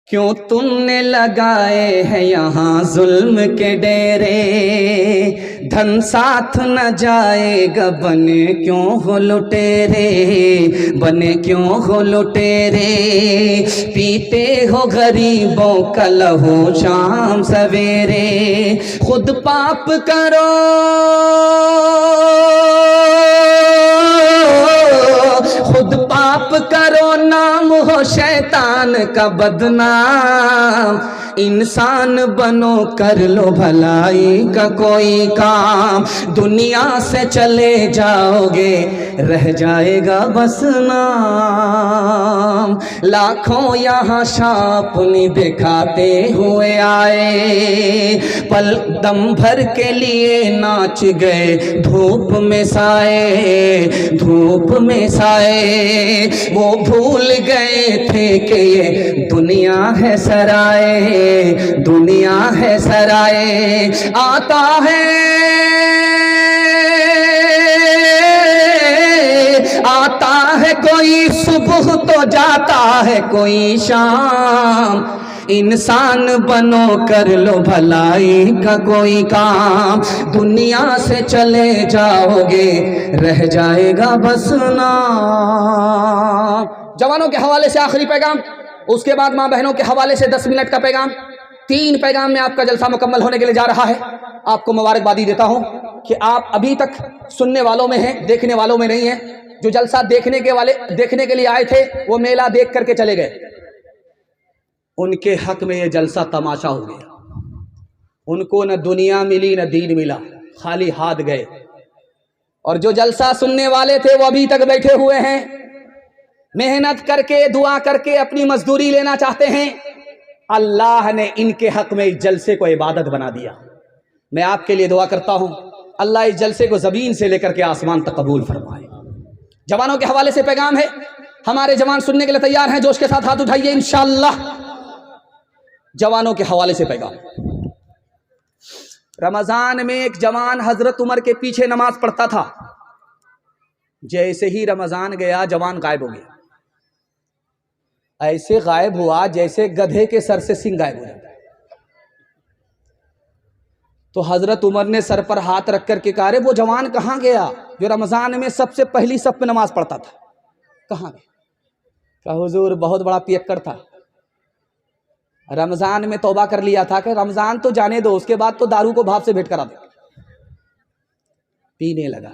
کیوں تم نے لگائے ہیں یہاں ظلم کے ڈیرے، دھن ساتھ نہ جائے گا بنے کیوں ہو لٹیرے، بنے کیوں ہو لٹیرے، پیتے ہو غریبوں کا لہو شام سویرے، خود پاپ کرو خود پاپ کرو نام ہو شیطان کا بدنام، انسان بنو کر لو بھلائی کا کوئی کام، دنیا سے چلے جاؤ گے رہ جائے گا بس نام، لاکھوں یہاں شاپنی دکھاتے ہوئے آئے، پل دم بھر کے لیے ناچ گئے دھوپ میں سائے، دھوپ میں سائے، وہ بھول گئے تھے کہ یہ دنیا ہے سرائے، دنیا ہے سرائے، آتا ہے آتا ہے کوئی صبح تو جاتا ہے کوئی شام، انسان بنو کر لو بھلائی کا کوئی کام، دنیا سے چلے جاؤ گے رہ جائے گا بس نام۔ جوانوں کے حوالے سے آخری پیغام، اس کے بعد ماں بہنوں کے حوالے سے 10 منٹ کا پیغام، 3 پیغام میں آپ کا جلسہ مکمل ہونے کے لیے جا رہا ہے۔ آپ کو مبارکبادی دیتا ہوں کہ آپ ابھی تک سننے والوں میں ہیں، دیکھنے والوں میں نہیں ہیں۔ جو جلسہ دیکھنے کے لیے آئے تھے وہ میلہ دیکھ کر کے چلے گئے، ان کے حق میں یہ جلسہ تماشا ہو گیا، ان کو نہ دنیا ملی نہ دین ملا، خالی ہاتھ گئے۔ اور جو جلسہ سننے والے تھے وہ ابھی تک بیٹھے ہوئے ہیں، محنت کر کے دعا کر کے اپنی مزدوری لینا چاہتے ہیں۔ اللہ نے ان کے حق میں اس جلسے کو عبادت بنا دیا۔ میں آپ کے لیے دعا کرتا ہوں اللہ اس جلسے کو زمین سے لے کر کے آسمان تک قبول فرمائے۔ جوانوں کے حوالے سے پیغام ہے، ہمارے جوان سننے کے لیے تیار ہیں؟ جوش کے ساتھ ہاتھ اٹھائیے انشاءاللہ۔ جوانوں کے حوالے سے پیغام، رمضان میں ایک جوان حضرت عمر کے پیچھے نماز پڑھتا تھا، جیسے ہی رمضان گیا جوان غائب ہو گیا، ایسے غائب ہوا جیسے گدھے کے سر سے سنگ غائب ہو جاتا ہے۔ تو حضرت عمر نے سر پر ہاتھ رکھ کر کے کہا رے وہ جوان کہاں گیا جو رمضان میں سب سے پہلی صف میں نماز پڑھتا تھا، کہاں گیا؟ کہا حضور بہت بڑا پیکڑ تھا، رمضان میں توبہ کر لیا تھا کہ رمضان تو جانے دو، اس کے بعد تو دارو کو بھاپ سے بھیٹ کرا دے، پینے لگا۔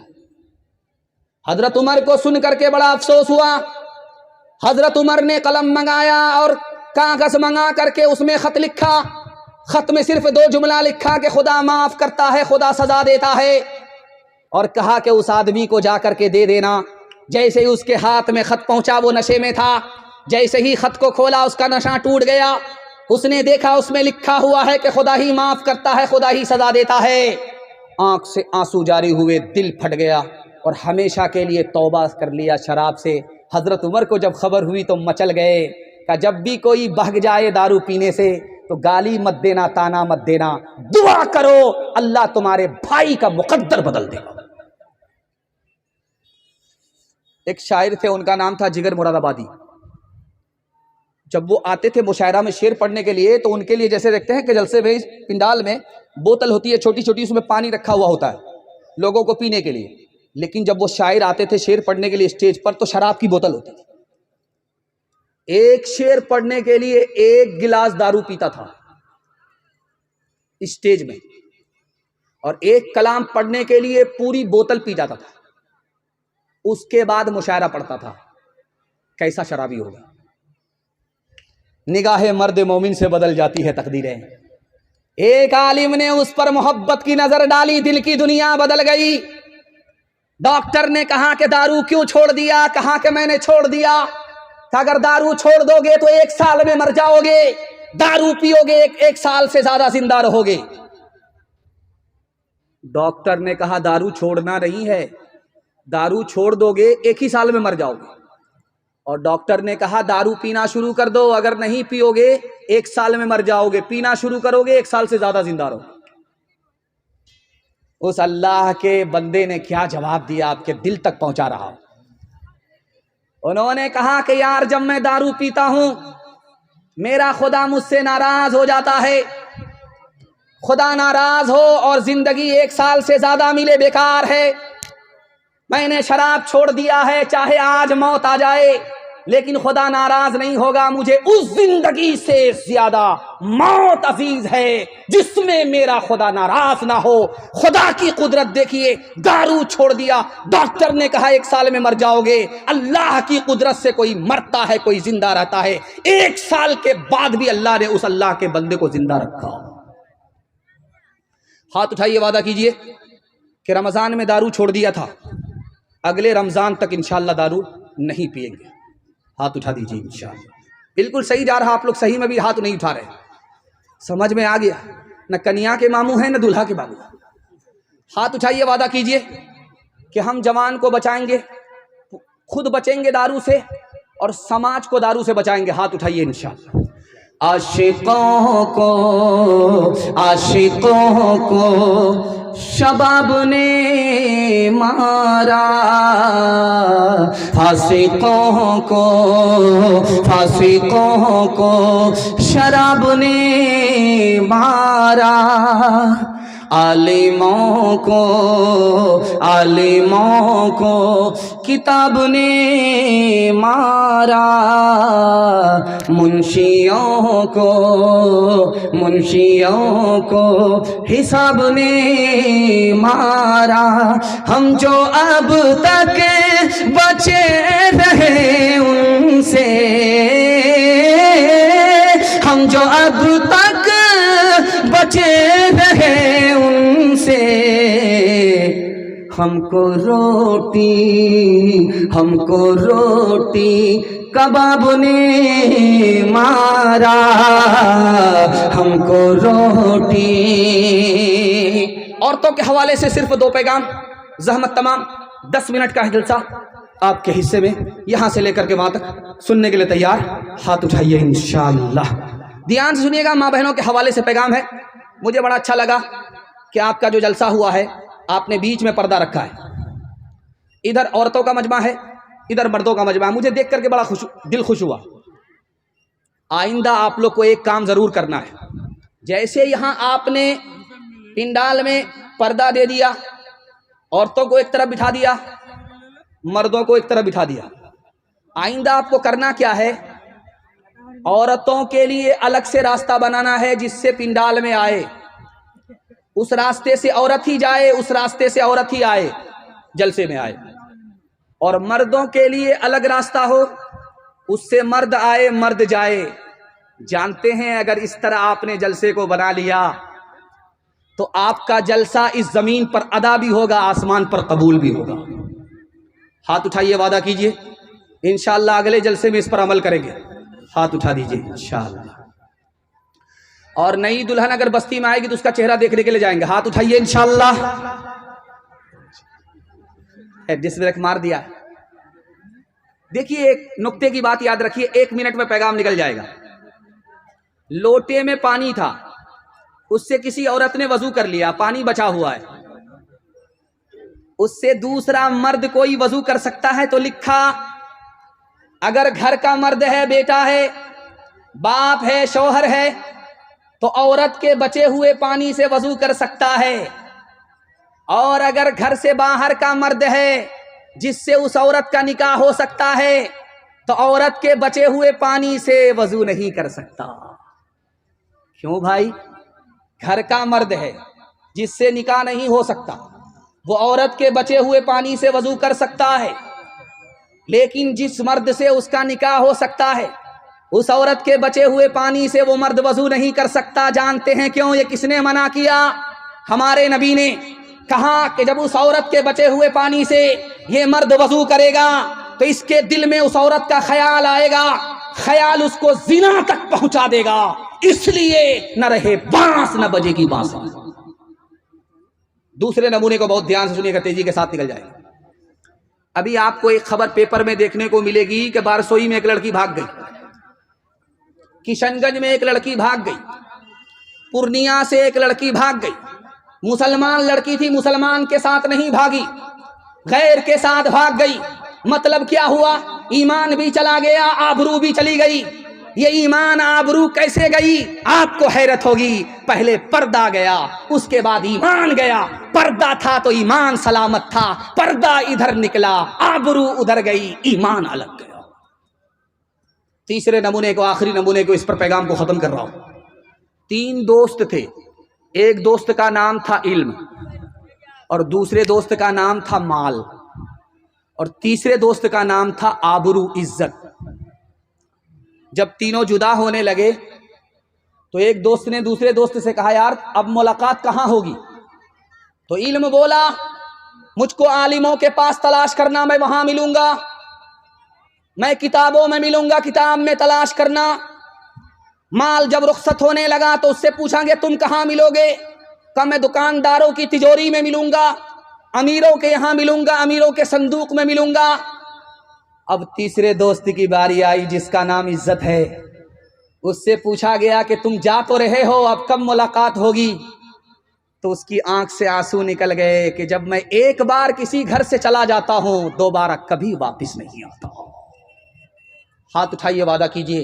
حضرت عمر کو سن کر کے بڑا افسوس ہوا۔ حضرت عمر نے قلم منگایا اور کاغذ منگا کر کے اس میں خط لکھا۔ خط میں صرف 2 جملہ لکھا کہ خدا معاف کرتا ہے خدا سزا دیتا ہے، اور کہا کہ اس آدمی کو جا کر کے دے دینا۔ جیسے ہی اس کے ہاتھ میں خط پہنچا وہ نشے میں تھا، جیسے ہی خط کو کھولا اس کا نشہ ٹوٹ گیا۔ اس نے دیکھا اس میں لکھا ہوا ہے کہ خدا ہی معاف کرتا ہے خدا ہی سزا دیتا ہے۔ آنکھ سے آنسو جاری ہوئے، دل پھٹ گیا اور ہمیشہ کے لیے توبہ کر لیا شراب سے۔ حضرت عمر کو جب خبر ہوئی تو مچل گئے کہ جب بھی کوئی بہگ جائے دارو پینے سے تو گالی مت دینا، تانا مت دینا، دعا کرو اللہ تمہارے بھائی کا مقدر بدل دے گا۔ ایک شاعر تھے، ان کا نام تھا جگر مراد آبادی۔ جب وہ آتے تھے مشاعرہ میں شعر پڑھنے کے لیے تو ان کے لیے جیسے دیکھتے ہیں کہ جلسے میں پنڈال میں بوتل ہوتی ہے چھوٹی چھوٹی، اس میں پانی رکھا ہوا ہوتا ہے لوگوں کو پینے کے لیے، لیکن جب وہ شاعر آتے تھے شعر پڑھنے کے لیے اسٹیج پر تو شراب کی بوتل ہوتی تھی۔ ایک شعر پڑھنے کے لیے 1 گلاس دارو پیتا تھا اسٹیج میں، اور 1 کلام پڑھنے کے لیے پوری بوتل پی جاتا تھا، اس کے بعد مشاعرہ پڑھتا تھا۔ کیسا شرابی ہوگا؟ نگاہ مرد مومن سے بدل جاتی ہے تقدیریں۔ ایک عالم نے اس پر محبت کی نظر ڈالی، دل کی دنیا بدل گئی۔ ڈاکٹر نے کہا کہ دارو کیوں چھوڑ دیا؟ کہا کہ میں نے چھوڑ دیا کہ اگر دارو چھوڑ دو گے تو 1 سال میں مر جاؤ گے، دارو پیو گے 1 سال سے زیادہ زندہ رہو گے۔ ڈاکٹر نے کہا دارو چھوڑنا نہیں ہے، دارو چھوڑ دو گے 1 ہی سال میں مر جاؤ گے۔ اور ڈاکٹر نے کہا دارو پینا شروع کر دو، اگر نہیں پیو گے 1 سال میں مر جاؤ گے، پینا شروع کرو گے 1 سال سے زیادہ زندہ رہو گے۔ اس اللہ کے بندے نے کیا جواب دیا آپ کے دل تک پہنچا رہا ہوں۔ انہوں نے کہا کہ یار جب میں دارو پیتا ہوں میرا خدا مجھ سے ناراض ہو جاتا ہے، خدا ناراض ہو اور زندگی 1 سال سے زیادہ ملے بیکار ہے، میں نے شراب چھوڑ دیا ہے، چاہے آج موت آ جائے لیکن خدا ناراض نہیں ہوگا، مجھے اس زندگی سے زیادہ موت عزیز ہے جس میں میرا خدا ناراض نہ ہو۔ خدا کی قدرت دیکھیے، دارو چھوڑ دیا، ڈاکٹر نے کہا 1 سال میں مر جاؤ گے، اللہ کی قدرت سے کوئی مرتا ہے کوئی زندہ رہتا ہے، 1 سال کے بعد بھی اللہ نے اس اللہ کے بندے کو زندہ رکھا۔ ہاتھ اٹھائیے، وعدہ کیجئے کہ رمضان میں دارو چھوڑ دیا تھا، اگلے رمضان تک انشاءاللہ دارو نہیں پیئیں گے۔ ہاتھ اٹھا دیجیے انشاءاللہ۔ بالکل صحیح جا رہا، آپ لوگ صحیح میں بھی ہاتھ نہیں اٹھا رہے، سمجھ میں آ گیا؟ نہ کنیا کے ماموں ہیں نہ دلہا کے ماموں۔ ہاتھ اٹھائیے، وعدہ کیجئے کہ ہم جوان کو بچائیں گے، خود بچیں گے دارو سے اور سماج کو دارو سے بچائیں گے۔ ہاتھ اٹھائیے انشاءاللہ۔ عاشقوں کو شباب نے مارا، فاسقوں کو شراب نے مارا، عالموں کو کتاب نے مارا، منشیوں کو حساب نے مارا، ہم جو اب تک بچے رہے ان سے، ہم جو اب تک بچے رہے ان سے، ہم کو روٹی کباب نے مارا، ہم کو روٹی۔ عورتوں کے حوالے سے صرف 2 پیغام، زحمت تمام، 10 منٹ کا ہے جلسہ آپ کے حصے میں، یہاں سے لے کر کے وہاں تک سننے کے لیے تیار؟ ہاتھ اٹھائیے انشاءاللہ۔ دھیان سے سنیے گا، ماں بہنوں کے حوالے سے پیغام ہے۔ مجھے بڑا اچھا لگا کہ آپ کا جو جلسہ ہوا ہے آپ نے بیچ میں پردہ رکھا ہے، ادھر عورتوں کا مجمع ہے ادھر مردوں کا مجمع ہے، مجھے دیکھ کر کے بڑا دل خوش ہوا۔ آئندہ آپ لوگ کو ایک کام ضرور کرنا ہے، جیسے یہاں آپ نے پنڈال میں پردہ دے دیا، عورتوں کو ایک طرف بٹھا دیا، مردوں کو ایک طرف بٹھا دیا، آئندہ آپ کو کرنا کیا ہے؟ عورتوں کے لیے الگ سے راستہ بنانا ہے جس سے پنڈال میں آئے، اس راستے سے عورت ہی جائے، اس راستے سے عورت ہی آئے، جلسے میں آئے، اور مردوں کے لیے الگ راستہ ہو، اس سے مرد آئے مرد جائے۔ جانتے ہیں اگر اس طرح آپ نے جلسے کو بنا لیا تو آپ کا جلسہ اس زمین پر ادا بھی ہوگا، آسمان پر قبول بھی ہوگا۔ ہاتھ اٹھائیے، وعدہ کیجئے انشاءاللہ اگلے جلسے میں اس پر عمل کریں گے۔ ہاتھ اٹھا دیجئے انشاءاللہ۔ اور نئی دلہن اگر بستی میں آئے گی تو اس کا چہرہ دیکھنے کے لیے جائیں گے۔ ہاتھ اٹھائیے انشاءاللہ۔ ڈس بریک مار دیا۔ دیکھیے ایک نقطے کی بات یاد رکھیے، 1 منٹ میں پیغام نکل جائے گا۔ لوٹے میں پانی تھا، اس سے کسی عورت نے وضو کر لیا، پانی بچا ہوا ہے، اس سے دوسرا مرد کوئی وضو کر سکتا ہے؟ تو لکھا اگر گھر کا مرد ہے، بیٹا ہے، باپ ہے، شوہر ہے، تو عورت کے بچے ہوئے پانی سے وضو کر سکتا ہے، اور اگر گھر سے باہر کا مرد ہے جس سے اس عورت کا نکاح ہو سکتا ہے تو عورت کے بچے ہوئے پانی سے وضو نہیں کر سکتا۔ کیوں بھائی؟ گھر کا مرد ہے جس سے نکاح نہیں ہو سکتا، وہ عورت کے بچے ہوئے پانی سے وضو کر سکتا ہے، لیکن جس مرد سے اس کا نکاح ہو سکتا ہے اس عورت کے بچے ہوئے پانی سے وہ مرد وضو نہیں کر سکتا۔ جانتے ہیں کیوں؟ یہ کس نے منع کیا؟ ہمارے نبی نے کہا کہ جب اس عورت کے بچے ہوئے پانی سے یہ مرد وضو کرے گا تو اس کے دل میں اس عورت کا خیال آئے گا، خیال اس کو زنا تک پہنچا دے گا، اس لیے نہ رہے بانس نہ بجے کی بانسری۔ دوسرے نمونے کو بہت دھیان سے سنیے گا، تیزی کے ساتھ نکل جائے گا۔ ابھی آپ کو ایک خبر پیپر میں دیکھنے کو ملے گی کہ بارسوئی میں ایک لڑکی بھاگ گئی، کشن گنج میں ایک لڑکی بھاگ گئی، پورنیا سے ایک لڑکی بھاگ گئی۔ مسلمان لڑکی تھی، مسلمان کے ساتھ نہیں بھاگی، غیر کے ساتھ بھاگ گئی۔ مطلب کیا ہوا؟ ایمان بھی چلا گیا، آبرو بھی چلی گئی۔ یہ ایمان آبرو کیسے گئی؟ آپ کو حیرت ہوگی، پہلے پردہ گیا، اس کے بعد ایمان گیا۔ پردہ تھا تو ایمان سلامت تھا، پردہ ادھر نکلا، آبرو ادھر گئی، ایمان الگ گیا۔ تیسرے نمونے کو، آخری نمونے کو، اس پر پیغام کو ختم کر رہا ہوں۔ 3 دوست تھے، ایک دوست کا نام تھا علم، اور دوسرے دوست کا نام تھا مال، اور تیسرے دوست کا نام تھا آبرو، عزت۔ جب تینوں جدا ہونے لگے تو ایک دوست نے دوسرے دوست سے کہا یار اب ملاقات کہاں ہوگی؟ تو علم بولا مجھ کو عالموں کے پاس تلاش کرنا، میں وہاں ملوں گا، میں کتابوں میں ملوں گا، کتاب میں تلاش کرنا۔ مال جب رخصت ہونے لگا تو اس سے پوچھا گے تم کہاں ملو گے؟ کہ میں دکانداروں کی تجوری میں ملوں گا، امیروں کے یہاں ملوں گا، امیروں کے صندوق میں ملوں گا۔ اب تیسرے دوست کی باری آئی جس کا نام عزت ہے، اس سے پوچھا گیا کہ تم جا تو رہے ہو، اب کب ملاقات ہوگی؟ تو اس کی آنکھ سے آنسو نکل گئے کہ جب میں ایک بار کسی گھر سے چلا جاتا ہوں دوبارہ کبھی واپس نہیں آتا۔ ہاتھ اٹھائیے، وعدہ کیجئے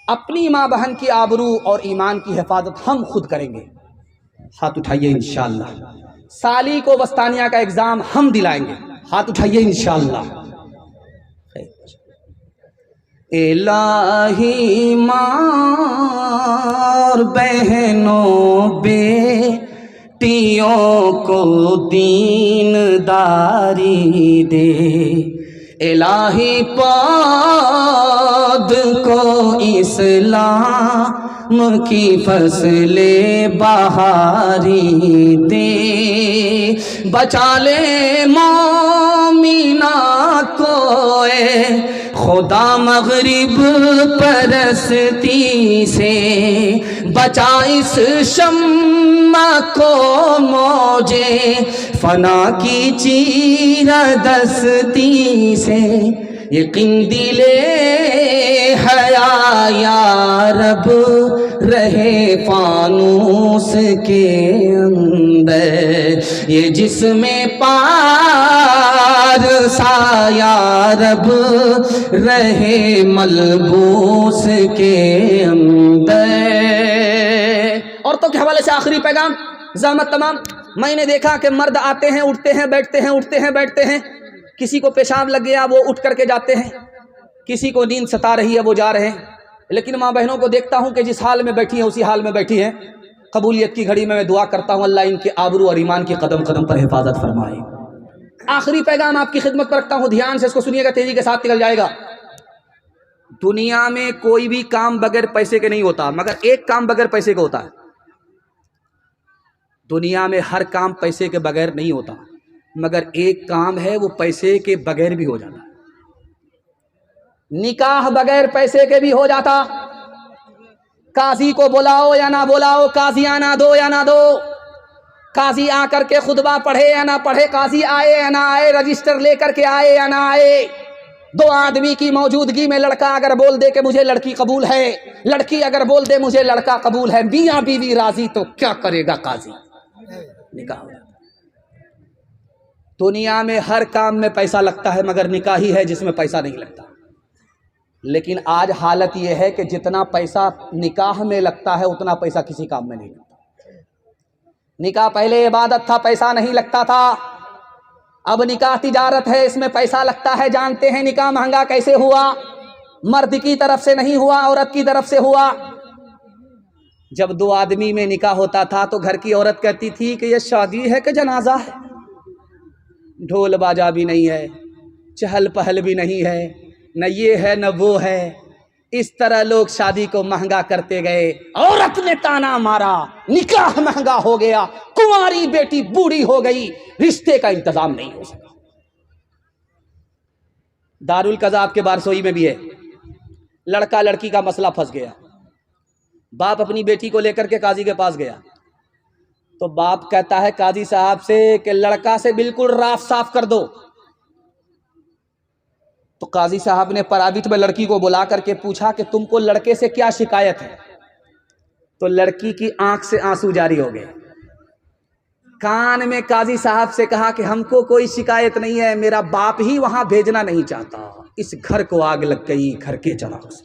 اپنی ماں بہن کی آبرو اور ایمان کی حفاظت ہم خود کریں گے۔ ہاتھ اٹھائیے انشاءاللہ۔ سالی کو وسطانیہ کا ایگزام ہم دلائیں گے۔ ہاتھ اٹھائیے انشاءاللہ۔ الہی ماں بہنوں بیٹیوں کو دین داری دے، الہی پود کو اسلام کی فصل بہاری دے، بچا لے مومنات کو اے خدا مغرب پرستی سے، بچا اس شمع کو موجے فنا کی چیر دستی سے، یہ قندیل حیا یا رب رہے فانوس کے اندر، یہ جسم پارسا یا رب رہے ملبوس کے اندر۔ عورتوں کے حوالے سے آخری پیغام، زحمت تمام۔ میں نے دیکھا کہ مرد آتے ہیں، اٹھتے ہیں، بیٹھتے ہیں، اٹھتے ہیں، بیٹھتے ہیں، کسی کو پیشاب لگ گیا وہ اٹھ کر کے جاتے ہیں، کسی کو نیند ستا رہی ہے وہ جا رہے ہیں، لیکن ماں بہنوں کو دیکھتا ہوں کہ جس حال میں بیٹھی ہیں اسی حال میں بیٹھی ہیں۔ قبولیت کی گھڑی میں دعا کرتا ہوں اللہ ان کے آبرو اور ایمان کی قدم قدم پر حفاظت فرمائے۔ آخری پیغام آپ کی خدمت پر رکھتا ہوں، دھیان سے اس کو سنیے گا، تیزی کے ساتھ نکل جائے گا۔ دنیا میں کوئی بھی کام بغیر پیسے کے نہیں ہوتا، مگر ایک کام بغیر پیسے کے ہوتا ہے۔ دنیا میں ہر کام پیسے کے بغیر نہیں ہوتا، مگر ایک کام ہے وہ پیسے کے بغیر بھی ہو جاتا ہے۔ نکاح بغیر پیسے کے بھی ہو جاتا، قاضی کو بلاؤ یا نہ بلاؤ، قاضی آنا دو یا نہ دو، قاضی آ کر کے خطبہ پڑھے یا نہ پڑھے، قاضی آئے یا نہ آئے، رجسٹر لے کر کے آئے یا نہ آئے، 2 آدمی کی موجودگی میں لڑکا اگر بول دے کہ مجھے لڑکی قبول ہے، لڑکی اگر بول دے مجھے لڑکا قبول ہے، میاں بیوی راضی تو کیا کرے گا قاضی؟ نکاح ہو جاتا۔ دنیا میں ہر کام میں پیسہ لگتا ہے مگر نکاح ہی ہے جس میں پیسہ نہیں لگتا۔ لیکن آج حالت یہ ہے کہ جتنا پیسہ نکاح میں لگتا ہے اتنا پیسہ کسی کام میں نہیں لگتا۔ نکاح پہلے عبادت تھا، پیسہ نہیں لگتا تھا، اب نکاح تجارت ہے، اس میں پیسہ لگتا ہے۔ جانتے ہیں نکاح مہنگا کیسے ہوا؟ مرد کی طرف سے نہیں ہوا، عورت کی طرف سے ہوا۔ جب 2 آدمی میں نکاح ہوتا تھا تو گھر کی عورت کہتی تھی کہ یہ شادی ہے کہ جنازہ ہے، ڈھول باجا بھی نہیں ہے، چہل پہل بھی نہیں ہے، نہ یہ ہے نہ وہ ہے۔ اس طرح لوگ شادی کو مہنگا کرتے گئے، عورت نے تانا مارا، نکاح مہنگا ہو گیا، کنواری بیٹی بوڑھی ہو گئی، رشتے کا انتظام نہیں ہو سکا۔ دارالقضا کے بارسوئی میں بھی ہے، لڑکا لڑکی کا مسئلہ پھنس گیا، باپ اپنی بیٹی کو لے کر کے قاضی کے پاس گیا تو باپ کہتا ہے قاضی صاحب سے کہ لڑکا سے بالکل راف صاف کر دو۔ تو قاضی صاحب نے پرائیویٹ میں لڑکی کو بلا کر کے پوچھا کہ تم کو لڑکے سے کیا شکایت ہے؟ تو لڑکی کی آنکھ سے آنسو جاری ہو گئے۔ کان میں قاضی صاحب سے کہا کہ ہم کو کوئی شکایت نہیں ہے، میرا باپ ہی وہاں بھیجنا نہیں چاہتا، اس گھر کو آگ لگ گئی، گھر کے چراغ سے۔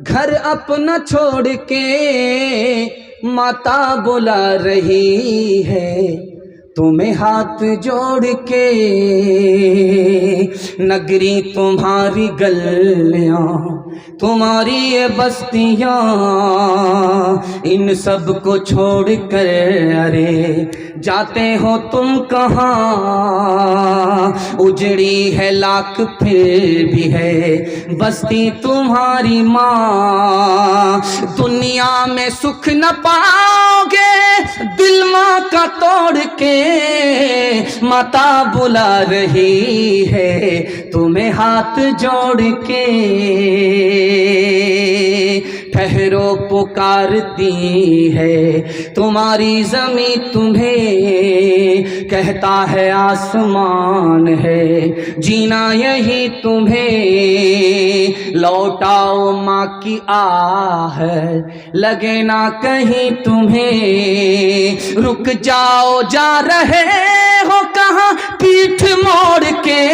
گھر اپنا چھوڑ کے ماتا بلا رہی ہے تمہیں ہاتھ جوڑ کے، نگری تمہاری گلیاں تمہاری یہ بستیاں، ان سب کو چھوڑ کر ارے جاتے ہو تم کہاں، اجڑی ہے لاکھ پھر بھی ہے بستی تمہاری ماں، دنیا میں سکھ نہ پاؤ گے دل ماں کا توڑ کے، ماتا بلا رہی ہے تمہیں ہاتھ جوڑ کے، ٹھہرو پکارتی ہے تمہاری زمین تمہیں، کہتا ہے آسمان ہے جینا یہی تمہیں، لوٹاؤ ماں کی آہ لگے نہ کہیں تمہیں، رک جاؤ جا رہے ہو کہاں پیٹھ موڑ کے،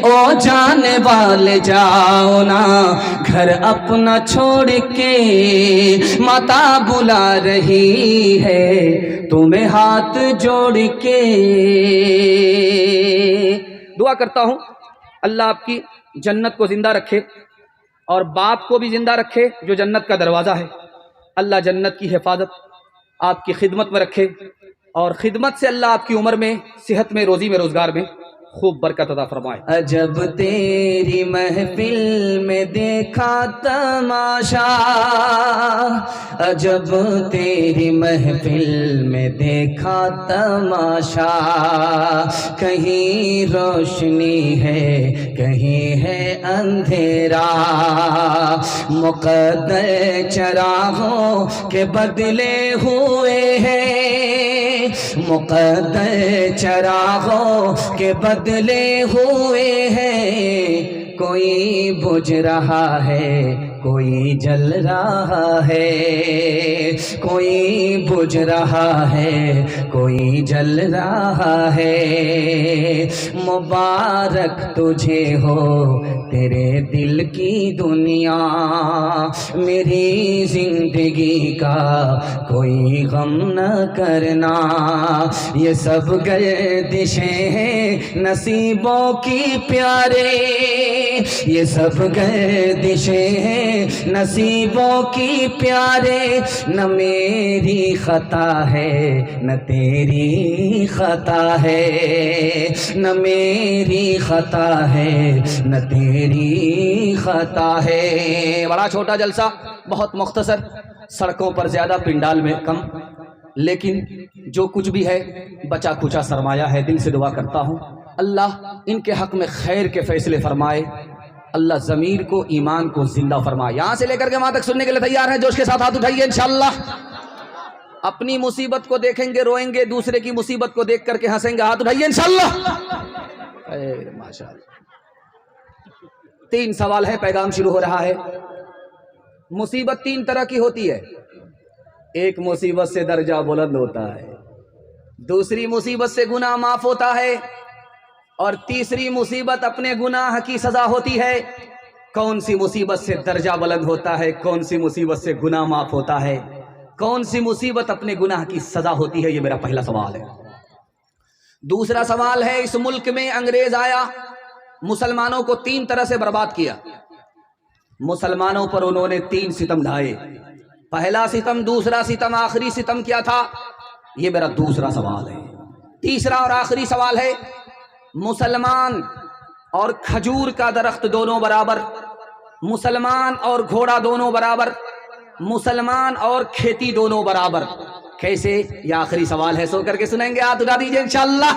او جانے والے جاؤ نا گھر اپنا چھوڑ کے، ماتا بلا رہی ہے تمہیں ہاتھ جوڑ کے۔ دعا کرتا ہوں اللہ آپ کی جنت کو زندہ رکھے اور باپ کو بھی زندہ رکھے جو جنت کا دروازہ ہے، اللہ جنت کی حفاظت آپ کی خدمت میں رکھے، اور خدمت سے اللہ آپ کی عمر میں، صحت میں، روزی میں، روزگار میں خوب برکت عطا فرمائے۔ عجب تیری محفل میں دیکھا تماشا، عجب تیری محفل میں دیکھا تماشا، کہیں روشنی ہے کہیں ہے اندھیرا، مقدر چراغوں کے بدلے ہوئے ہیں، مقدر چراغوں کے بدلے ہوئے ہیں، کوئی بجھ رہا ہے کوئی جل رہا ہے، کوئی بجھ رہا ہے کوئی جل رہا ہے، مبارک تجھے ہو تیرے دل کی دنیا، میری زندگی کا کوئی غم نہ کرنا، یہ سب گردشیں ہیں نصیبوں کی پیارے، یہ سب گردشیں ہیں نصیبوں کی پیارے، نہ میری خطا ہے نہ تیری خطا ہے، نہ میری خطا ہے نہ تیری خطا ہے۔ بڑا چھوٹا جلسہ، بہت مختصر، سڑکوں پر زیادہ پنڈال میں کم، لیکن جو کچھ بھی ہے بچا کھچا سرمایہ ہے۔ دل سے دعا کرتا ہوں اللہ ان کے حق میں خیر کے فیصلے فرمائے، اللہ ضمیر کو ایمان کو زندہ فرمائے۔ یہاں سے لے کر کے وہاں تک سننے کے لیے تیار ہیں؟ جوش کے ساتھ ہاتھ اٹھائیے انشاءاللہ۔ اپنی مصیبت کو دیکھیں گے روئیں گے، دوسرے کی مصیبت کو دیکھ کر کے ہنسیں گے، ہاتھ اٹھائیے انشاءاللہ۔ ماشاءاللہ۔ 3 سوال ہے، پیغام شروع ہو رہا ہے۔ مصیبت 3 طرح کی ہوتی ہے، ایک مصیبت سے درجہ بلند ہوتا ہے، دوسری مصیبت سے گناہ معاف ہوتا ہے، اور تیسری مصیبت اپنے گناہ کی سزا ہوتی ہے۔ کون سی مصیبت سے درجہ بلند ہوتا ہے، کون سی مصیبت سے گناہ معاف ہوتا ہے، کون سی مصیبت اپنے گناہ کی سزا ہوتی ہے؟ یہ میرا پہلا سوال ہے۔ دوسرا سوال ہے، اس ملک میں انگریز آیا، مسلمانوں کو 3 طرح سے برباد کیا، مسلمانوں پر انہوں نے 3 ستم ڈھائے، پہلا ستم، دوسرا ستم، آخری ستم کیا تھا؟ یہ میرا دوسرا سوال ہے۔ تیسرا اور آخری سوال ہے، مسلمان اور کھجور کا درخت دونوں برابر، مسلمان اور گھوڑا دونوں برابر، مسلمان اور کھیتی دونوں برابر، کیسے؟ یہ آخری سوال ہے، سو کر کے سنیں گے، ہاتھ اٹھا دیجئے انشاءاللہ۔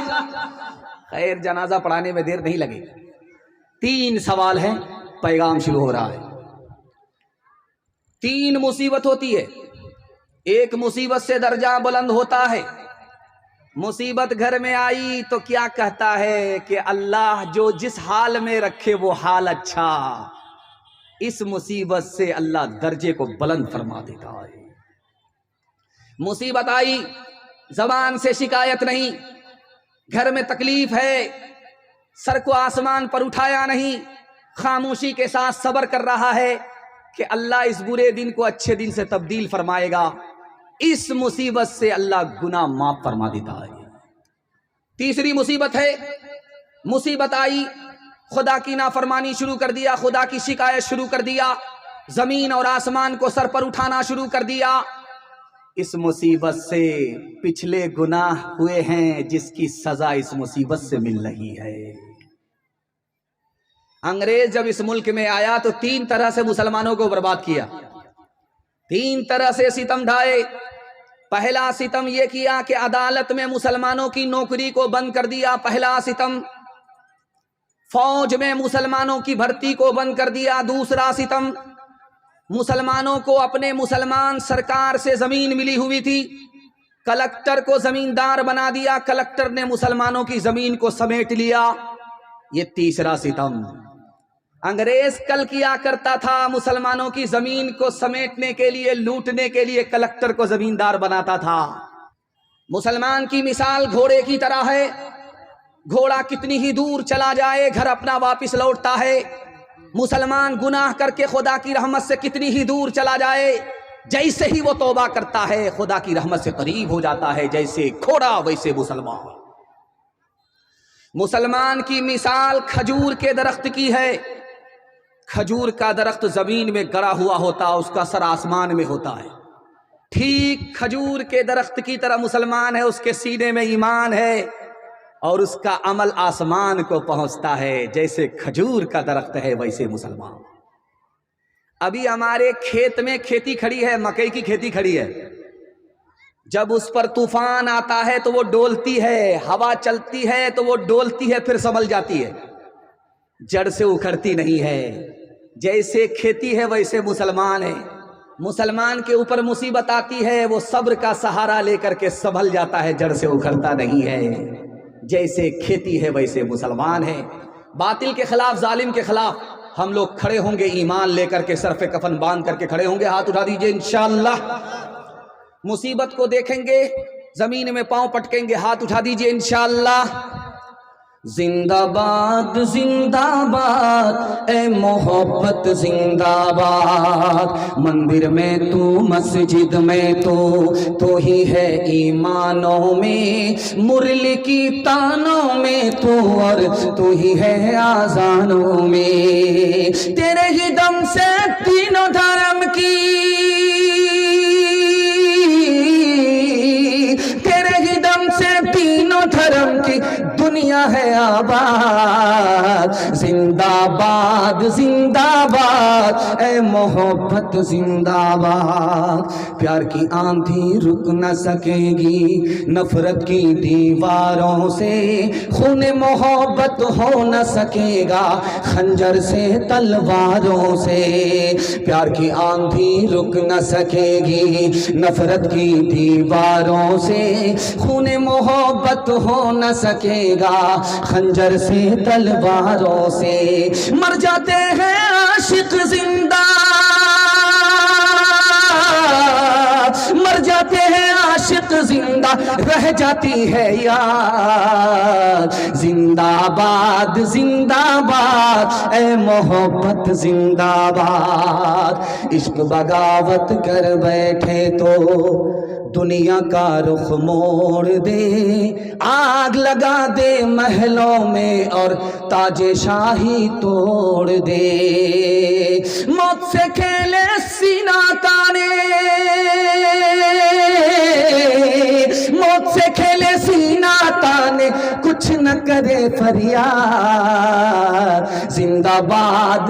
خیر، جنازہ پڑھانے میں دیر نہیں لگے۔ 3 سوال ہیں، پیغام شروع ہو رہا ہے۔ 3 مصیبت ہوتی ہے، ایک مصیبت سے درجہ بلند ہوتا ہے۔ مصیبت گھر میں آئی تو کیا کہتا ہے کہ اللہ جو جس حال میں رکھے وہ حال اچھا، اس مصیبت سے اللہ درجے کو بلند فرما دیتا ہے۔ مصیبت آئی، زبان سے شکایت نہیں، گھر میں تکلیف ہے، سر کو آسمان پر اٹھایا نہیں، خاموشی کے ساتھ صبر کر رہا ہے، کہ اللہ اس برے دن کو اچھے دن سے تبدیل فرمائے گا، اس مصیبت سے اللہ گناہ معاف فرما دیتا ہے۔ تیسری مصیبت ہے، مصیبت آئی، خدا کی نافرمانی شروع کر دیا، خدا کی شکایت شروع کر دیا، زمین اور آسمان کو سر پر اٹھانا شروع کر دیا۔ اس مصیبت سے پچھلے گناہ ہوئے ہیں جس کی سزا اس مصیبت سے مل رہی ہے۔ انگریز جب اس ملک میں آیا تو تین طرح سے مسلمانوں کو برباد کیا، تین طرح سے ستم ڈھائے۔ پہلا ستم یہ کیا کہ عدالت میں مسلمانوں کی نوکری کو بند کر دیا، پہلا ستم۔ فوج میں مسلمانوں کی بھرتی کو بند کر دیا، دوسرا ستم۔ مسلمانوں کو اپنے مسلمان سرکار سے زمین ملی ہوئی تھی، کلکٹر کو زمیندار بنا دیا، کلکٹر نے مسلمانوں کی زمین کو سمیٹ لیا، یہ تیسرا ستم۔ انگریز کل کیا کرتا تھا، مسلمانوں کی زمین کو سمیٹنے کے لیے، لوٹنے کے لیے کلکٹر کو زمیندار بناتا تھا۔ مسلمان کی مثال گھوڑے کی طرح ہے، گھوڑا کتنی ہی دور چلا جائے گھر اپنا واپس لوٹتا ہے۔ مسلمان گناہ کر کے خدا کی رحمت سے کتنی ہی دور چلا جائے، جیسے ہی وہ توبہ کرتا ہے خدا کی رحمت سے قریب ہو جاتا ہے، جیسے گھوڑا ویسے مسلمان۔ مسلمان کی مثال کھجور کے درخت کی ہے، کھجور کا درخت زمین میں گڑا ہوا ہوتا، اس کا سر آسمان میں ہوتا ہے، ٹھیک کھجور کے درخت کی طرح مسلمان ہے، اس کے سینے میں ایمان ہے اور اس کا عمل آسمان کو پہنچتا ہے، جیسے کھجور کا درخت ہے ویسے مسلمان۔ ابھی ہمارے کھیت میں کھیتی کھڑی ہے، مکئی کی کھیتی کھڑی ہے، جب اس پر طوفان آتا ہے تو وہ ڈولتی ہے، ہوا چلتی ہے تو وہ ڈولتی ہے، پھر سنبھل جاتی ہے، جڑ سے اکھڑتی نہیں ہے۔ جیسے کھیتی ہے ویسے مسلمان ہے، مسلمان کے اوپر مصیبت آتی ہے، وہ صبر کا سہارا لے کر کے سنبھل جاتا ہے، جڑ سے اکھڑتا نہیں ہے۔ جیسے کھیتی ہے ویسے مسلمان ہے۔ باطل کے خلاف، ظالم کے خلاف ہم لوگ کھڑے ہوں گے، ایمان لے کر کے، سر پہ کفن باندھ کر کے کھڑے ہوں گے، ہاتھ اٹھا دیجئے انشاءاللہ۔ مصیبت کو دیکھیں گے، زمین میں پاؤں پٹکیں گے، ہاتھ اٹھا دیجئے انشاءاللہ۔ زندہ باد زندہ باد اے محبت زندہ باد، مندر میں تو مسجد میں تو ہی ہے ایمانوں میں، مرلی کی تانوں میں تو اور تو ہی ہے آذانوں میں، تیرے ہی دم سے تینوں دھرم کی، تیرے ہی دم سے تینوں دھرم کی دنیا ہے آباد۔ زندہ باد زندہ باد اے محبت زندہ باد، پیار کی آندھی رک نہ سکے گی نفرت کی دیواروں سے، خون محبت ہو نہ سکے گا خنجر سے تلواروں سے، پیار کی آندھی رک نہ سکے گی نفرت کی دیواروں سے، خون محبت ہو نہ سکے گا خنجر سے تلواروں سے، مر جاتے ہیں عاشق زندہ، مر جاتے ہیں عاشق زندہ، رہ جاتی ہے یاد۔ زندہ باد اے محبت زندہ باد، عشق بغاوت کر بیٹھے تو دنیا کا رخ موڑ دے، آگ لگا دے محلوں میں اور تاج شاہی توڑ دے، موت سے کھیلے سینہ تانے، موت سے کھیلے سینہ تانے، کچھ نہ کرے فریاد۔ زندہ باد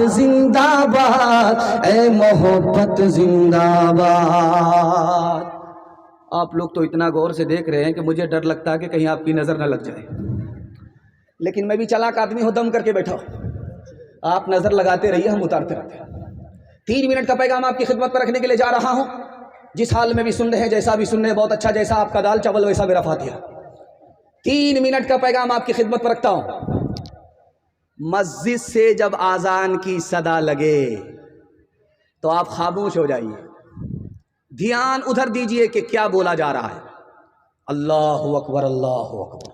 اے محبت زندہ باد۔ آپ لوگ تو اتنا غور سے دیکھ رہے ہیں کہ مجھے ڈر لگتا ہے کہ کہیں آپ کی نظر نہ لگ جائے، لیکن میں بھی چالاک آدمی ہوں، دم کر کے بیٹھا ہوں، آپ نظر لگاتے رہیے، ہم اتارتے رہتے ہیں۔ 3 منٹ کا پیغام آپ کی خدمت پر رکھنے کے لیے جا رہا ہوں، جس حال میں بھی سن رہے ہیں، جیسا بھی سن رہے ہیں، بہت اچھا، جیسا آپ کا دال چاول ویسا میرا فاتحہ۔ 3 منٹ کا پیغام آپ کی خدمت پر رکھتا ہوں۔ مسجد سے جب آذان کی صدا لگے تو آپ خاموش ہو جائیے، دھیان ادھر دیجئے کہ کیا بولا جا رہا ہے۔ اللہ اکبر، اللہ اکبر،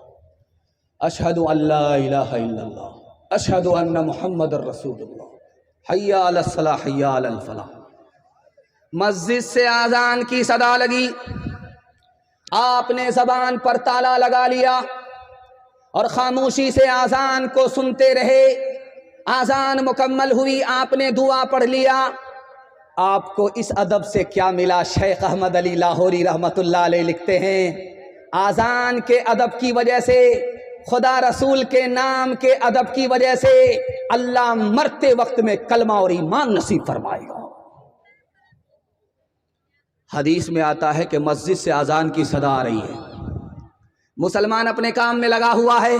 اشہد ان لا الہ الا اللہ، اشہد ان محمد الرسول اللہ، حی علی الصلاۃ حی علی الفلاح۔ مسجد سے آذان کی صدا لگی، آپ نے زبان پر تالا لگا لیا اور خاموشی سے آذان کو سنتے رہے۔ آذان مکمل ہوئی، آپ نے دعا پڑھ لیا۔ آپ کو اس ادب سے کیا ملا؟ شیخ احمد علی لاہوری رحمۃ اللہ علیہ لکھتے ہیں، آذان کے ادب کی وجہ سے، خدا رسول کے نام کے ادب کی وجہ سے اللہ مرتے وقت میں کلمہ اور ایمان نصیب فرمائے گا۔ حدیث میں آتا ہے کہ مسجد سے آذان کی صدا آ رہی ہے، مسلمان اپنے کام میں لگا ہوا ہے،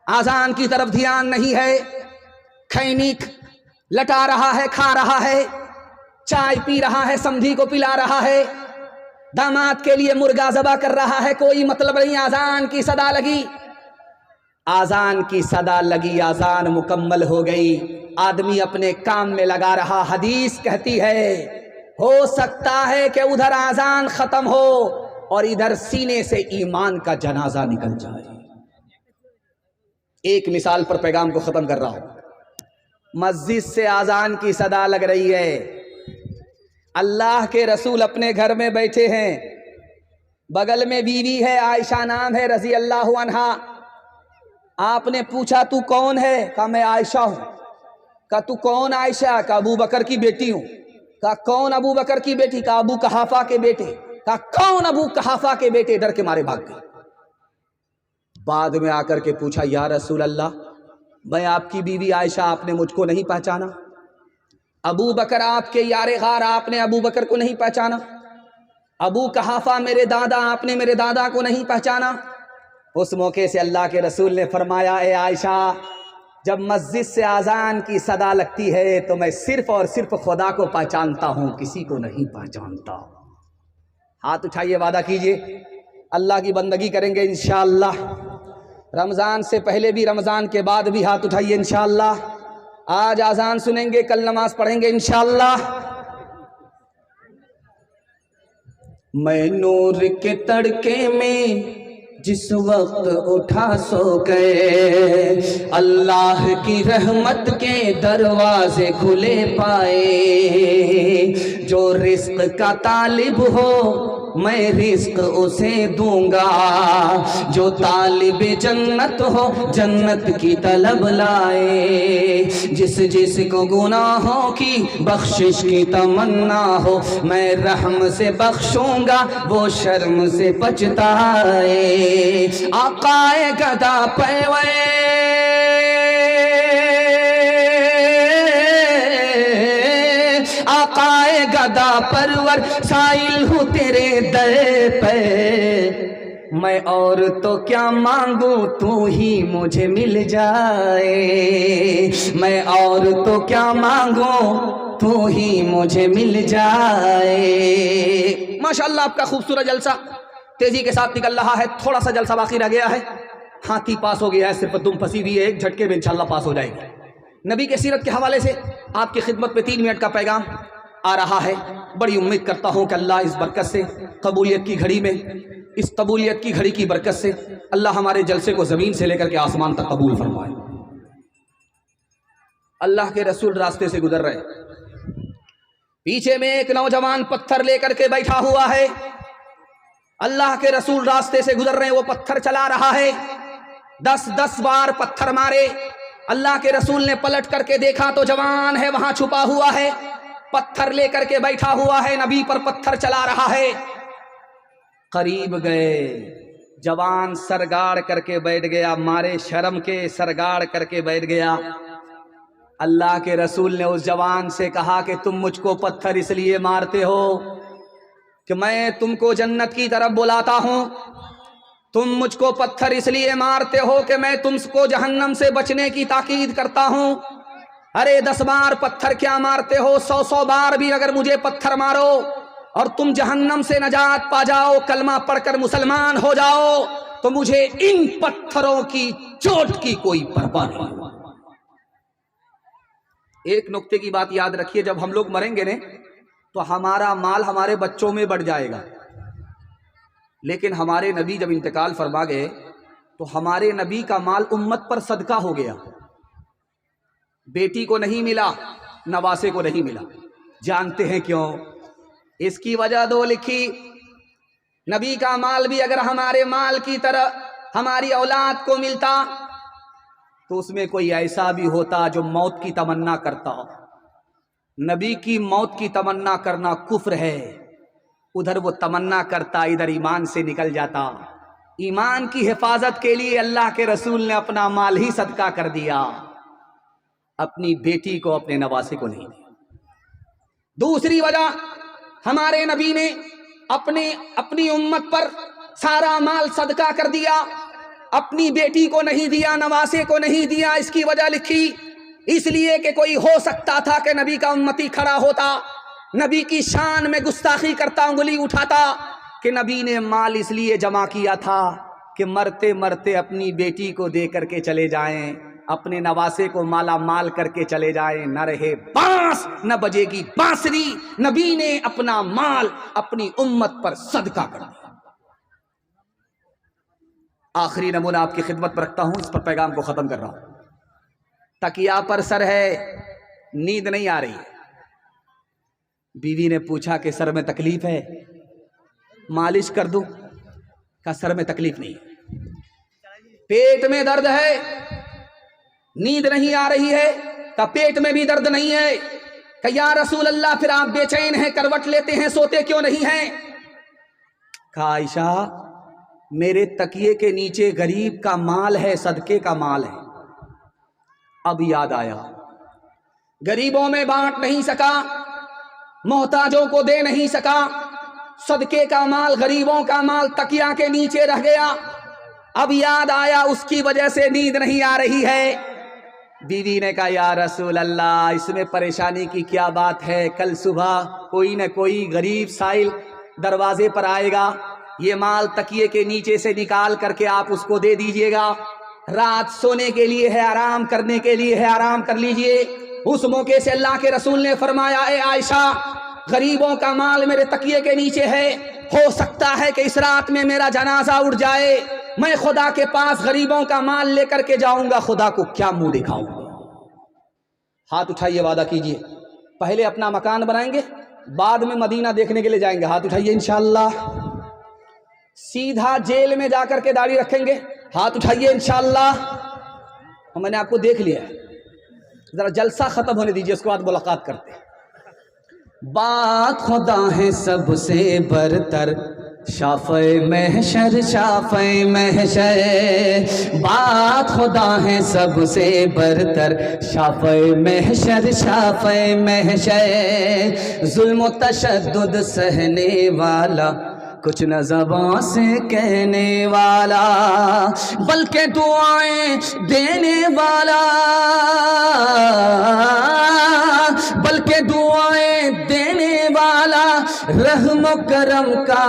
آذان کی طرف دھیان نہیں ہے، کھینی لٹا رہا ہے، کھا رہا ہے، چائے پی رہا ہے، سمدھی کو پلا رہا ہے، داماد کے لیے مرغا ذبح کر رہا ہے، کوئی مطلب نہیں۔ آذان کی صدا لگی، آذان کی صدا لگی، آذان مکمل ہو گئی، آدمی اپنے کام میں لگا رہا۔ حدیث کہتی ہے ہو سکتا ہے کہ ادھر آذان ختم ہو اور ادھر سینے سے ایمان کا جنازہ نکل جائے۔ ایک مثال پر پیغام کو ختم کر رہا ہوں۔ مسجد سے آذان کی صدا لگ رہی ہے، اللہ کے رسول اپنے گھر میں بیٹھے ہیں، بغل میں بیوی ہے، عائشہ نام ہے رضی اللہ عنہا۔ آپ نے پوچھا تو کون ہے؟ کہا میں عائشہ ہوں۔ کہا تو کون عائشہ؟ کہا ابو بکر کی بیٹی ہوں۔ کہا کون ابو بکر کی بیٹی؟ کہا ابو قحافہ کے بیٹے۔ کہا کون ابو قحافہ کے بیٹے؟ ڈر کے مارے بھاگ گئے۔ بعد میں آ کر کے پوچھا یا رسول اللہ، میں آپ کی بیوی عائشہ، آپ نے مجھ کو نہیں پہچانا؟ ابو بکر آپ کے یار غار، آپ نے ابو بکر کو نہیں پہچانا؟ ابو قحافہ میرے دادا، آپ نے میرے دادا کو نہیں پہچانا؟ اس موقع سے اللہ کے رسول نے فرمایا اے عائشہ، جب مسجد سے آذان کی صدا لگتی ہے تو میں صرف اور صرف خدا کو پہچانتا ہوں، کسی کو نہیں پہچانتا۔ ہاتھ اٹھائیے، وعدہ کیجئے اللہ کی بندگی کریں گے انشاءاللہ، رمضان سے پہلے بھی رمضان کے بعد بھی ہاتھ اٹھائیے انشاءاللہ۔ آج آذان سنیں گے، کل نماز پڑھیں گے انشاءاللہ۔ میں نور کے تڑکے میں جس وقت اٹھا سو گئے، اللہ کی رحمت کے دروازے کھلے پائے۔ جو رزق کا طالب ہو میں رزق اسے دوں گا، جو طالب جنت ہو جنت کی طلب لائے۔ جس کو گناہوں کی بخشش کی تمنا ہو میں رحم سے بخشوں گا، وہ شرم سے پچھتائے۔ آقائے گدا پیوے آقائے گدا پرور سائل ہوں تیرے در پہ، میں اور تو کیا مانگوں تو ہی مجھے مل جائے۔ میں اور تو کیا مانگوں تو ہی مجھے مل جائے۔ ماشاءاللہ آپ کا خوبصورت جلسہ تیزی کے ساتھ نکل رہا ہے، تھوڑا سا جلسہ باقی رہ گیا ہے، ہاتھی پاس ہو گیا ہے، صرف دم پھنسی ہوئی ہے، ایک جھٹکے میں انشاءاللہ پاس ہو جائے گی۔ نبی کے سیرت کے حوالے سے آپ کی خدمت میں 3 منٹ کا پیغام آ رہا ہے۔ بڑی امید کرتا ہوں کہ اللہ اس برکت سے، قبولیت کی گھڑی میں، اس قبولیت کی گھڑی کی برکت سے اللہ ہمارے جلسے کو زمین سے لے کر کے آسمان تک قبول فرمائے۔ اللہ کے رسول راستے سے گزر رہے، پیچھے میں ایک نوجوان پتھر لے کر کے بیٹھا ہوا ہے۔ اللہ کے رسول راستے سے گزر رہے ہیں، وہ پتھر چلا رہا ہے، 10 بار پتھر مارے۔ اللہ کے رسول نے پلٹ کر کے دیکھا تو جوان ہے وہاں چھپا ہوا ہے، پتھر لے کر کے بیٹھا ہوا ہے، نبی پر پتھر چلا رہا ہے۔ قریب گئے، جوان سرگاڑ کر کے بیٹھ گیا، مارے شرم کے سرگاڑ کر کے بیٹھ گیا۔ اللہ کے رسول نے اس جوان سے کہا کہ تم مجھ کو پتھر اس لیے مارتے ہو کہ میں تم کو جنت کی طرف بلاتا ہوں، تم مجھ کو پتھر اس لیے مارتے ہو کہ میں تم کو جہنم سے بچنے کی تاکید کرتا ہوں۔ ارے 10 بار پتھر کیا مارتے ہو، 100 بار بھی اگر مجھے پتھر مارو اور تم جہنم سے نجات پا جاؤ، کلمہ پڑھ کر مسلمان ہو جاؤ، تو مجھے ان پتھروں کی چوٹ کی کوئی پرواہ نہیں۔ ایک نقطے کی بات یاد رکھیے، جب ہم لوگ مریں گے نا تو ہمارا مال ہمارے بچوں میں بڑھ جائے گا، لیکن ہمارے نبی جب انتقال فرما گئے تو ہمارے نبی کا مال امت پر صدقہ ہو گیا، بیٹی کو نہیں ملا، نواسے کو نہیں ملا۔ جانتے ہیں کیوں؟ اس کی وجہ دو لکھی، نبی کا مال بھی اگر ہمارے مال کی طرح ہماری اولاد کو ملتا تو اس میں کوئی ایسا بھی ہوتا جو موت کی تمنا کرتا۔ نبی کی موت کی تمنا کرنا کفر ہے، ادھر وہ تمنا کرتا ادھر ایمان سے نکل جاتا۔ ایمان کی حفاظت کے لیے اللہ کے رسول نے اپنا مال ہی صدقہ کر دیا، اپنی بیٹی کو اپنے نواسے کو نہیں دیا۔ دوسری وجہ، ہمارے نبی نے اپنی امت پر سارا مال صدقہ کر دیا، اپنی بیٹی کو نہیں دیا، نواسے کو نہیں دیا۔ اس کی وجہ لکھی، اس لیے کہ کوئی ہو سکتا تھا کہ نبی کا امتی کھڑا ہوتا، نبی کی شان میں گستاخی کرتا، انگلی اٹھاتا کہ نبی نے مال اس لیے جمع کیا تھا کہ مرتے مرتے اپنی بیٹی کو دے کر کے چلے جائیں، اپنے نواسے کو مالا مال کر کے چلے جائیں، نہ رہے بانس نہ بجے گی بانسری۔ نبی نے اپنا مال اپنی امت پر صدقہ کر دیا۔ آخری نمونہ آپ کی خدمت پر رکھتا ہوں، اس پر پیغام کو ختم کر رہا ہوں۔ تکیا پر سر ہے، نیند نہیں آ رہی ہے، بیوی نے پوچھا کہ سر میں تکلیف ہے، مالش کر دوں؟ کہا سر میں تکلیف نہیں ہے، پیٹ میں درد ہے، نیند نہیں آ رہی ہے، کہا پیٹ میں بھی درد نہیں ہے۔ کہ یا رسول اللہ پھر آپ بے چین ہیں، کروٹ لیتے ہیں، سوتے کیوں نہیں ہیں؟ کہا عائشہ میرے تکیے کے نیچے غریب کا مال ہے، صدقے کا مال ہے۔ اب یاد آیا، غریبوں میں بانٹ نہیں سکا، محتاجوں کو دے نہیں سکا، صدقے کا مال، غریبوں کا مال تکیا کے نیچے رہ گیا۔ اب یاد آیا، اس کی وجہ سے نیند نہیں آ رہی ہے۔ بیوی نے کہا یا رسول اللہ اس میں پریشانی کی کیا بات ہے، کل صبح کوئی نہ کوئی غریب سائل دروازے پر آئے گا، یہ مال تکیے کے نیچے سے نکال کر کے آپ اس کو دے دیجئے گا، رات سونے کے لیے ہے، آرام کرنے کے لیے ہے، آرام کر لیجئے۔ اس موقع سے اللہ کے رسول نے فرمایا اے عائشہ غریبوں کا مال میرے تکیے کے نیچے ہے، ہو سکتا ہے کہ اس رات میں میرا جنازہ اٹھ جائے، میں خدا کے پاس غریبوں کا مال لے کر کے جاؤں گا، خدا کو کیا منہ دکھاؤں گا؟ ہاتھ اٹھائیے، وعدہ کیجئے، پہلے اپنا مکان بنائیں گے، بعد میں مدینہ دیکھنے کے لیے جائیں گے۔ ہاتھ اٹھائیے انشاءاللہ۔ سیدھا جیل میں جا کر کے داڑھی رکھیں گے، ہاتھ اٹھائیے انشاءاللہ۔ اور میں نے آپ کو دیکھ لیا ہے، ذرا جلسہ ختم ہونے دیجئے، اس کے بعد ملاقات کرتے ہیں۔ بات خدا ہے سب سے برتر، شافع محشر شافع محشر، بات خدا ہے سب سے برتر، شافع محشر شافع محشر، ظلم و تشدد سہنے والا، کچھ نہ زبان سے کہنے والا، بلکہ دعائیں دینے والا، بلکہ دعائیں دینے والا، رحم و کرم کا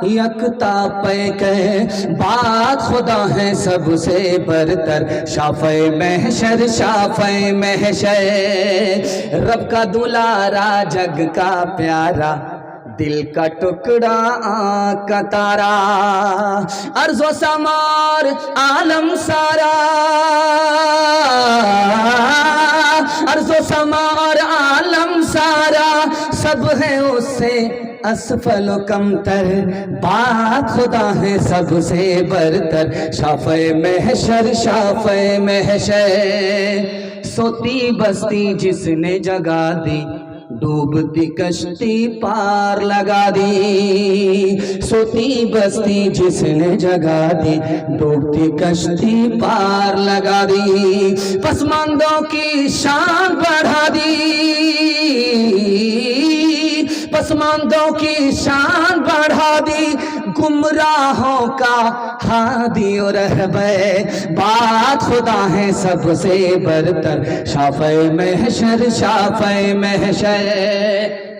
یکتا پیک ہے، بات خدا ہے سب سے برتر، شافع محشر شافع محشر، رب کا دلارا جگ کا پیارا، دل کا ٹکڑا آنکھ کا تارا، ارض و سمار عالم سارا، ارض و سمار عالم سارا، سب ہے اس سے اسفل و کمتر، بات خدا ہے سب سے برتر، شافع محشر شافع محشر، سوتی بستی جس نے جگا دی، ڈوبتی کشتی پار لگا دی، سوتی بستی جس نے جگا دی، ڈوبتی کشتی پار لگا دی، پسماندوں کی شان بڑھا دی، پسماندوں کی شان بڑھا دی، گمراہوں کا ہادی و رہبر، بات خدا ہے سب سے برتر، شافع محشر شافع محشر۔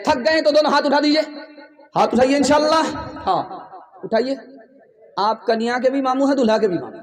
تھک گئے تو دونوں ہاتھ اٹھا دیجئے، ہاتھ اٹھائیے انشاءاللہ، ہاں اٹھائیے۔ آپ کنیا کے بھی ماموں ہیں، دلہا کے بھی ماموں،